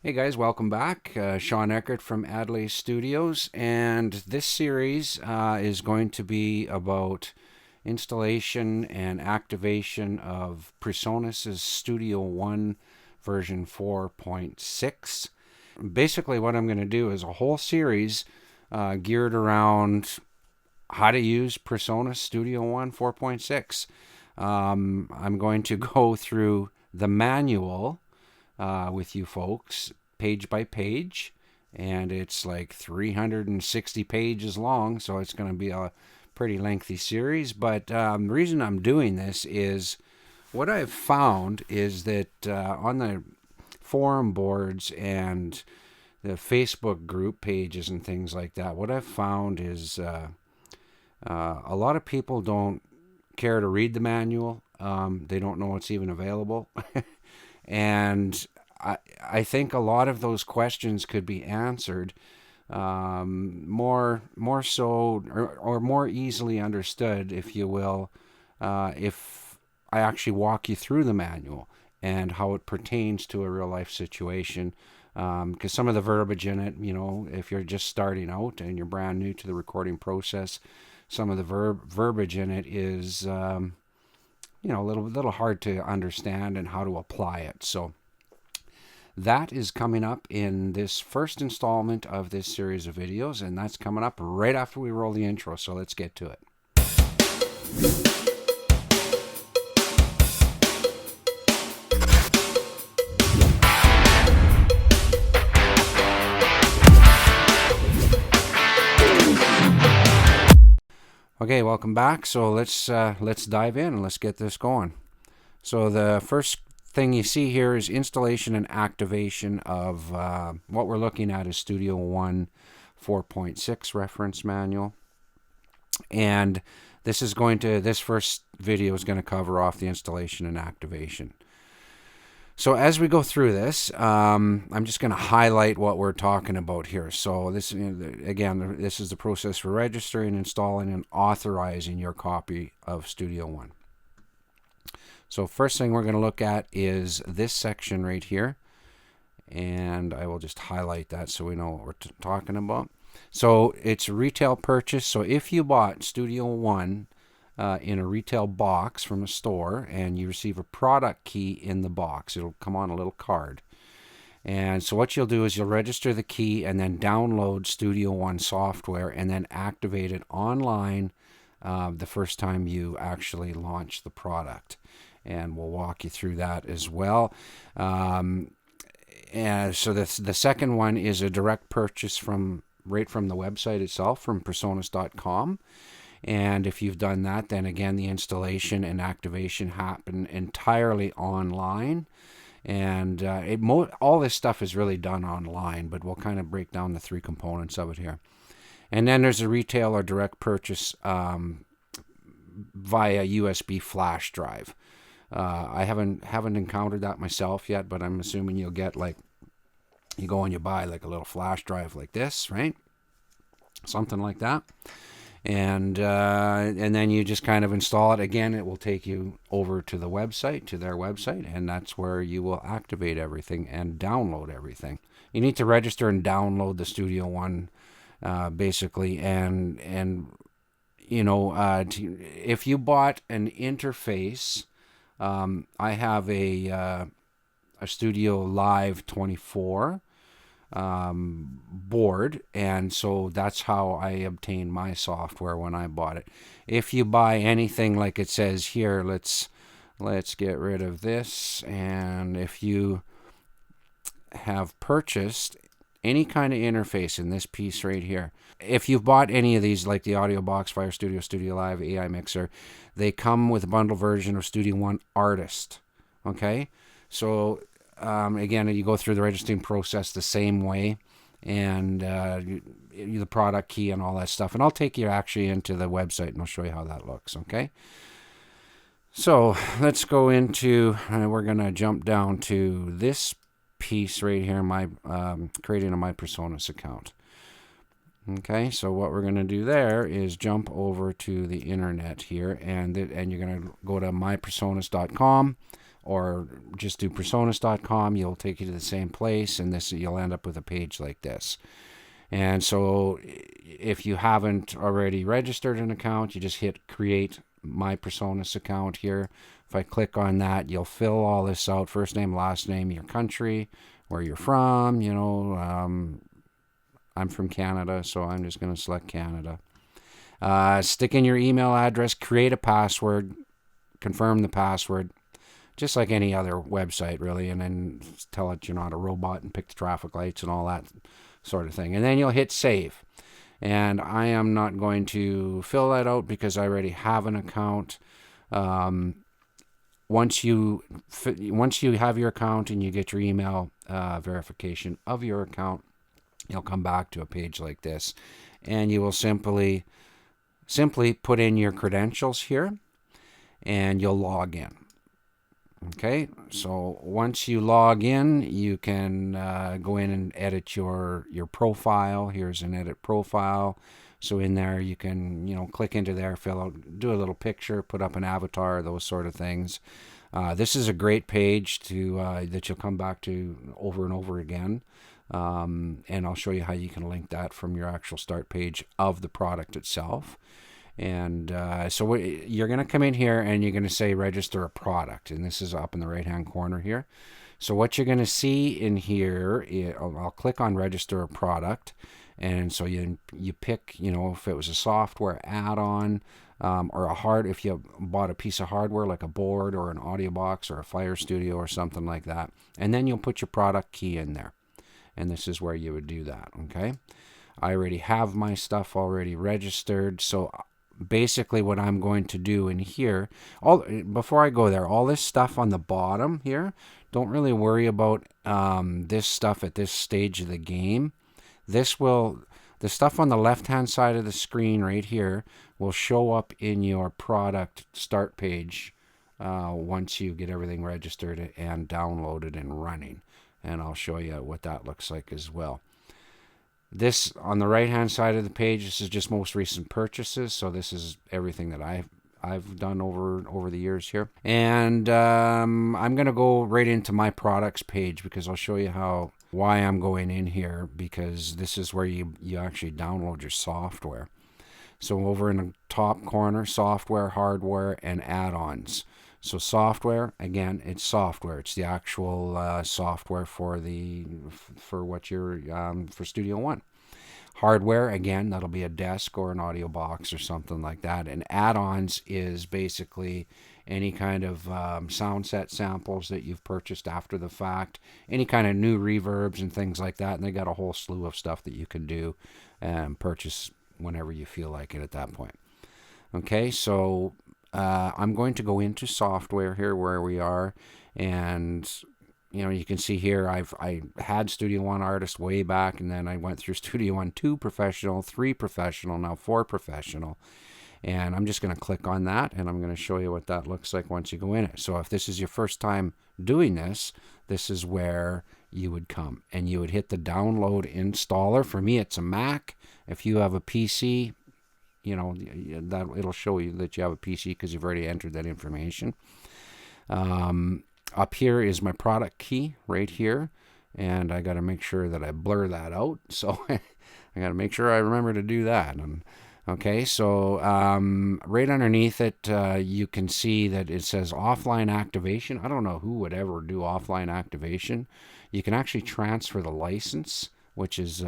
Hey guys, welcome back. Sean Eckert from Adelaide Studios, and this series is going to be about installation and activation of PreSonus's Studio One version 4.6. Basically, what I'm going to do is a whole series geared around how to use PreSonus Studio One 4.6. I'm going to go through the manual with you folks, page by page, and it's like 360 pages long, so it's going to be a pretty lengthy series. But the reason I'm doing this is what I've found is that on the forum boards and the Facebook group pages and things like that, what I've found is a lot of people don't care to read the manual. They don't know it's even available. And I think a lot of those questions could be answered more so or more easily understood, if you will, if I actually walk you through the manual and how it pertains to a real life situation. Because some of the verbiage in it, if you're just starting out and you're brand new to the recording process, some of the verbiage in it is a little hard to understand and how to apply it. So that is coming up in this first installment of this series of videos, and that's coming up right after we roll the intro. So let's get to it. Okay, welcome back. So let's dive in and let's get this going. So the first thing you see here is installation and activation of what we're looking at is Studio One 4.6 reference manual, and this first video is going to cover off the installation and activation. So as we go through this, I'm just going to highlight what we're talking about here. So this is the process for registering, installing, and authorizing your copy of Studio One. So first thing we're going to look at is this section right here, and I will just highlight that so we know what we're talking about. So it's retail purchase. So if you bought Studio One in a retail box from a store and you receive a product key in the box, it'll come on a little card. And so what you'll do is you'll register the key and then download Studio One software and then activate it online the first time you actually launch the product. And we'll walk you through that as well. And so the second one is a direct purchase right from the website itself, from PreSonus.com. And if you've done that, then again, the installation and activation happen entirely online. And all this stuff is really done online, but we'll kind of break down the three components of it here. And then there's a retail or direct purchase via USB flash drive. I haven't encountered that myself yet, but I'm assuming you'll get you go and you buy like a little flash drive like this, right? Something like that. And then you just kind of install it. Again, it will take you over to the website, to their website, and that's where you will activate everything and download everything. You need to register and download the Studio One, basically, and if you bought an interface, I have a Studio Live 24 board, and so that's how I obtained my software when I bought it. If you buy anything like it says here, let's get rid of this, and if you have purchased any kind of interface in this piece right here, if you've bought any of these, like the Audio Box, Fire Studio, Studio Live, AI Mixer, they come with a bundle version of Studio One Artist. Okay, so again, you go through the registering process the same way, and the product key and all that stuff. And I'll take you actually into the website and I'll show you how that looks. Okay, so let's go into, we're going to jump down to this piece right here, my creating a My PreSonus account. Okay, so what we're going to do there is jump over to the internet here, and you're going to go to mypresonus.com, or just do PreSonus.com. You'll take you to the same place, and you'll end up with a page like this. And so if you haven't already registered an account, you just hit create my PreSonus account here. If I click on that, you'll fill all this out: first name, last name, your country, where you're from. I'm from Canada, so I'm just going to select Canada. Stick in your email address, create a password, confirm the password, just like any other website, really, and then tell it you're not a robot and pick the traffic lights and all that sort of thing. And then you'll hit save. And I am not going to fill that out because I already have an account. Once you have your account and you get your email verification of your account, you'll come back to a page like this, and you will simply put in your credentials here, and you'll log in. Okay, so once you log in, you can go in and edit your profile. Here's an edit profile. So in there, you can click into there, fill out, do a little picture, put up an avatar, those sort of things. This is a great page that you'll come back to over and over again. And I'll show you how you can link that from your actual start page of the product itself. And so you're going to come in here and you're going to say register a product, and this is up in the right hand corner here. So what you're going to see in here, I'll click on register a product, and so you pick, if it was a software add-on, or if you bought a piece of hardware like a board or an audio box or a Fire Studio or something like that, and then you'll put your product key in there, and this is where you would do that. Okay, I already have my stuff already registered, so basically what I'm going to do in here, before I go there, all this stuff on the bottom here, don't really worry about this stuff at this stage of the game. The stuff on the left hand side of the screen right here will show up in your product start page once you get everything registered and downloaded and running, and I'll show you what that looks like as well. This on the right hand side of the page, this is just most recent purchases, so this is everything that I've done over the years here. And I'm going to go right into my products page because I'll show you why I'm going in here, because this is where you actually download your software. So over in the top corner, software, hardware, and add-ons. So software, again, it's software. It's the actual software for what you're for Studio One. Hardware, again, that'll be a desk or an audio box or something like that. And add-ons is basically any kind of sound set samples that you've purchased after the fact, any kind of new reverbs and things like that. And they got a whole slew of stuff that you can do and purchase whenever you feel like it at that point. Okay, so I'm going to go into software here where we are, and you can see here I had Studio One Artist way back, and then I went through Studio One 2 Professional, 3 Professional, now 4 Professional, and I'm just going to click on that, and I'm going to show you what that looks like once you go in it. So if this is your first time doing this, this is where you would come, and you would hit the download installer. For me, it's a Mac. If you have a PC, that it'll show you that you have a PC because you've already entered that information. Up here is my product key right here, and I got to make sure that I blur that out. So I got to make sure I remember to do that. Okay, so right underneath it, you can see that it says offline activation. I don't know who would ever do offline activation. You can actually transfer the license, which is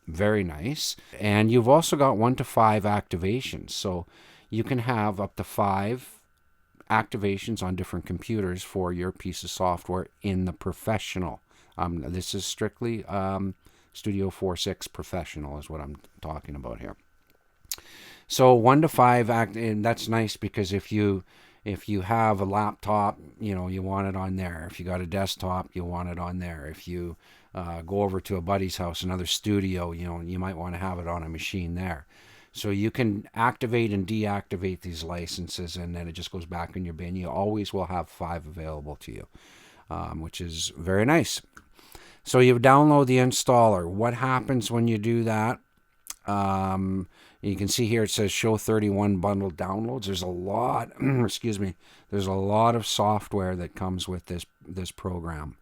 very nice. And you've also got 1 to 5 activations. So you can have up to 5 activations on different computers for your piece of software in the professional. This is strictly Studio 4.6 Professional is what I'm talking about here. So 1 to 5 and that's nice because if you have a laptop, you want it on there. If you got a desktop, you want it on there. If you go over to a buddy's house, another studio, you might want to have it on a machine there. So you can activate and deactivate these licenses, and then it just goes back in your bin. You always will have 5 available to you, which is very nice. So you download the installer. What happens when you do that? You can see here it says show 31 bundled downloads. There's a lot, excuse me, there's a lot of software that comes with this program.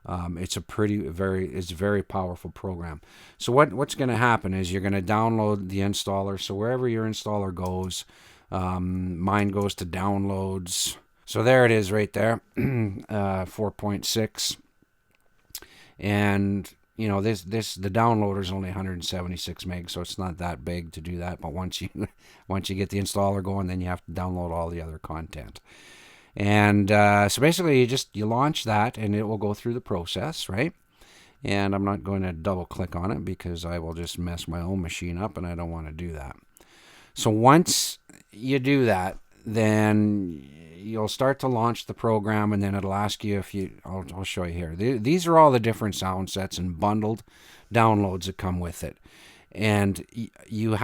It's a very powerful program. So what's going to happen is you're going to download the installer. So wherever your installer goes, mine goes to downloads. So there it is right there, 4.6. And the downloader is only 176 megs, so it's not that big to do that. But once you get the installer going, then you have to download all the other content. And so basically, you launch that, and it will go through the process, right? And I'm not going to double click on it because I will just mess my own machine up, and I don't want to do that. So once you do that, then you'll start to launch the program, and then it'll ask you I'll show you here. These are all the different sound sets and bundled downloads that come with it. And you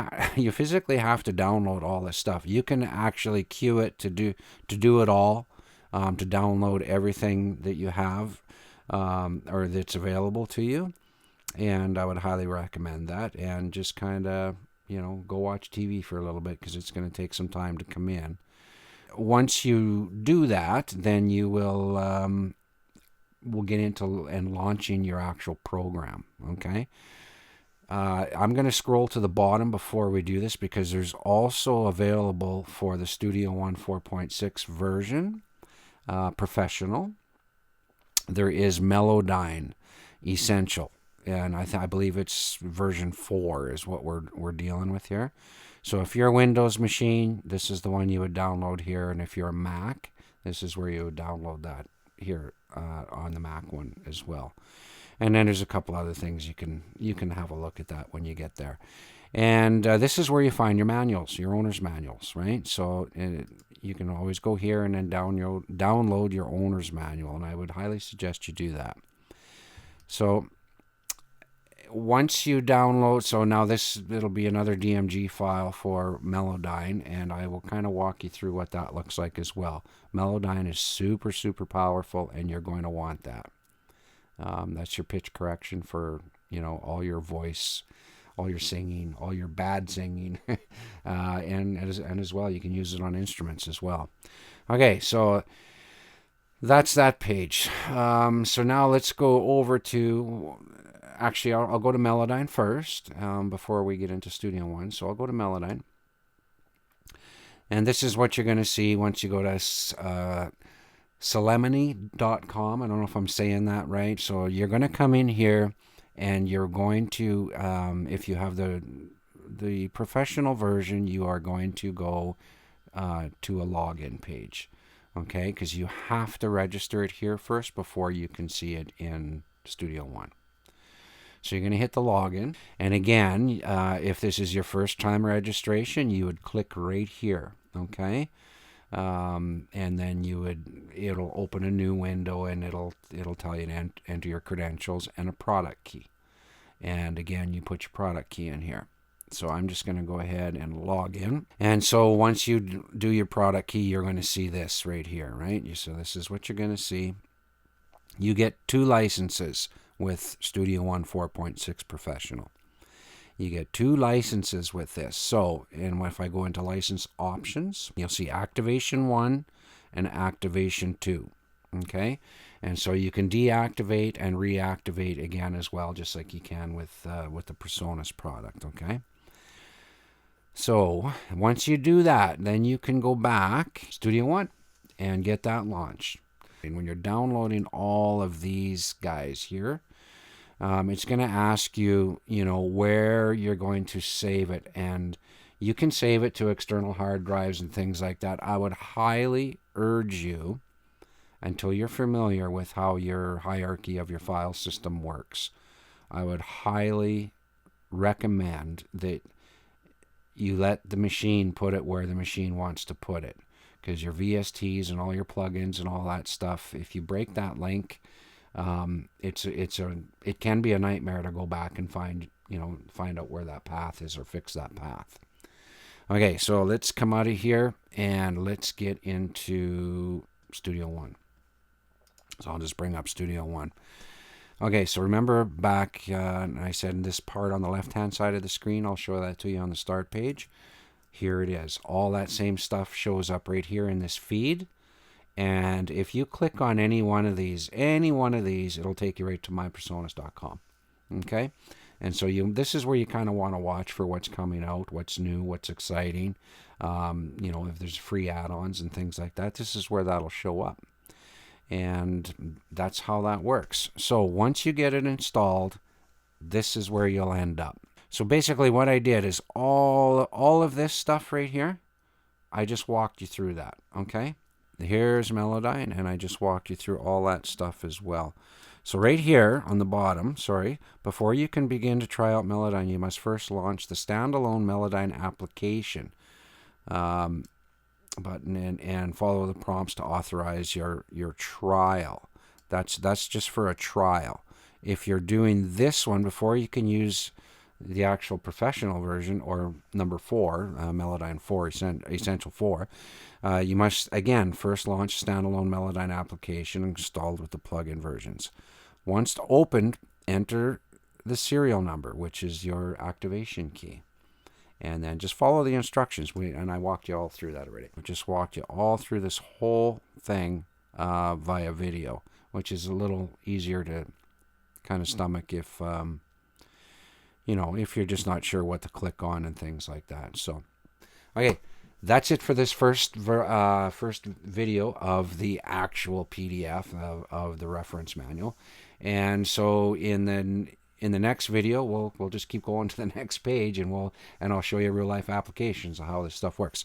physically have to download all this stuff. You can actually queue it to do it all, to download everything that you have or that's available to you. And I would highly recommend that. And just kind of go watch TV for a little bit because it's going to take some time to come in. Once you do that, then you will get into and launching your actual program. Okay. I'm going to scroll to the bottom before we do this because there's also available for the Studio One 4.6 version, Professional. There is Melodyne Essential, and I believe it's version 4 is what we're dealing with here. So if you're a Windows machine, this is the one you would download here, and if you're a Mac, this is where you would download that here on the Mac one as well. And then there's a couple other things you can have a look at that when you get there. And this is where you find your manuals, your owner's manuals, right? So you can always go here and then download your owner's manual, and I would highly suggest you do that. So once you download, so now it'll be another DMG file for Melodyne, and I will kind of walk you through what that looks like as well. Melodyne is super, super powerful, and you're going to want that. That's your pitch correction for all your voice, all your singing, all your bad singing, and as well you can use it on instruments as well. Okay, so that's that page. So now let's go over to, actually I'll go to Melodyne first before we get into Studio One. So I'll go to Melodyne, and this is what you're going to see once you go to Solemnity.com. I don't know if I'm saying that right. So you're going to come in here, and you're going to, if you have the professional version, you are going to go to a login page, okay? Because you have to register it here first before you can see it in Studio One. So you're going to hit the login, and again, if this is your first time registration, you would click right here, okay? And then it'll open a new window, and it'll tell you to enter your credentials and a product key. And again, you put your product key in here. So I'm just going to go ahead and log in. And so once you do your product key, you're going to see this right here, right? So this is what you're going to see. You get 2 licenses with Studio One 4.6 Professional. You get 2 licenses with this. So, and if I go into license options, you'll see Activation 1 and Activation 2. Okay? And so you can deactivate and reactivate again as well, just like you can with the PreSonus product. Okay? So, once you do that, then you can go back Studio One and get that launched. And when you're downloading all of these guys here, it's going to ask you, where you're going to save it, and you can save it to external hard drives and things like that. I would highly urge you, until you're familiar with how your hierarchy of your file system works, I would highly recommend that you let the machine put it where the machine wants to put it, because your VSTs and all your plugins and all that stuff, if you break that link, it can be a nightmare to go back and find out where that path is or fix that path. Okay, so let's come out of here and let's get into Studio One. So I'll just bring up Studio One. Okay, so remember back, I said this part on the left-hand side of the screen, I'll show that to you on the start page. Here it is. All that same stuff shows up right here in this feed. And if you click on any one of these, it'll take you right to mypersonus.com. Okay? And so this is where you kind of want to watch for what's coming out, what's new, what's exciting. If there's free add-ons and things like that, this is where that'll show up. And that's how that works. So once you get it installed, this is where you'll end up. So basically what I did is all of this stuff right here, I just walked you through that, okay? Here's Melodyne, and I just walked you through all that stuff as well. So right here on the bottom, before you can begin to try out Melodyne, you must first launch the standalone Melodyne application button and follow the prompts to authorize your trial. That's just for a trial. If you're doing this one, before you can use the actual professional version, or number 4, Melodyne 4, Essential 4, you must, again, first launch standalone Melodyne application installed with the plugin versions. Once opened, enter the serial number, which is your activation key. And then just follow the instructions. And I walked you all through that already. I just walked you all through this whole thing via video, which is a little easier to kind of stomach if if you're just not sure what to click on and things like that. So, okay, that's it for this first video of the actual PDF of the reference manual. And so in the next video, we'll just keep going to the next page, and I'll show you real life applications of how this stuff works.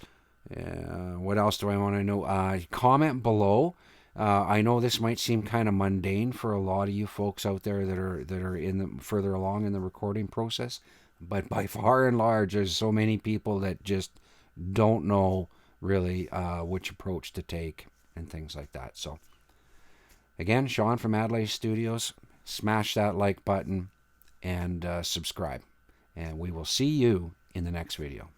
What else do I want to know? Comment below. I know this might seem kind of mundane for a lot of you folks out there that are further along in the recording process, but by far and large, there's so many people that just don't know really which approach to take and things like that. So again, Sean from Adelaide Studios, smash that like button and subscribe, and we will see you in the next video.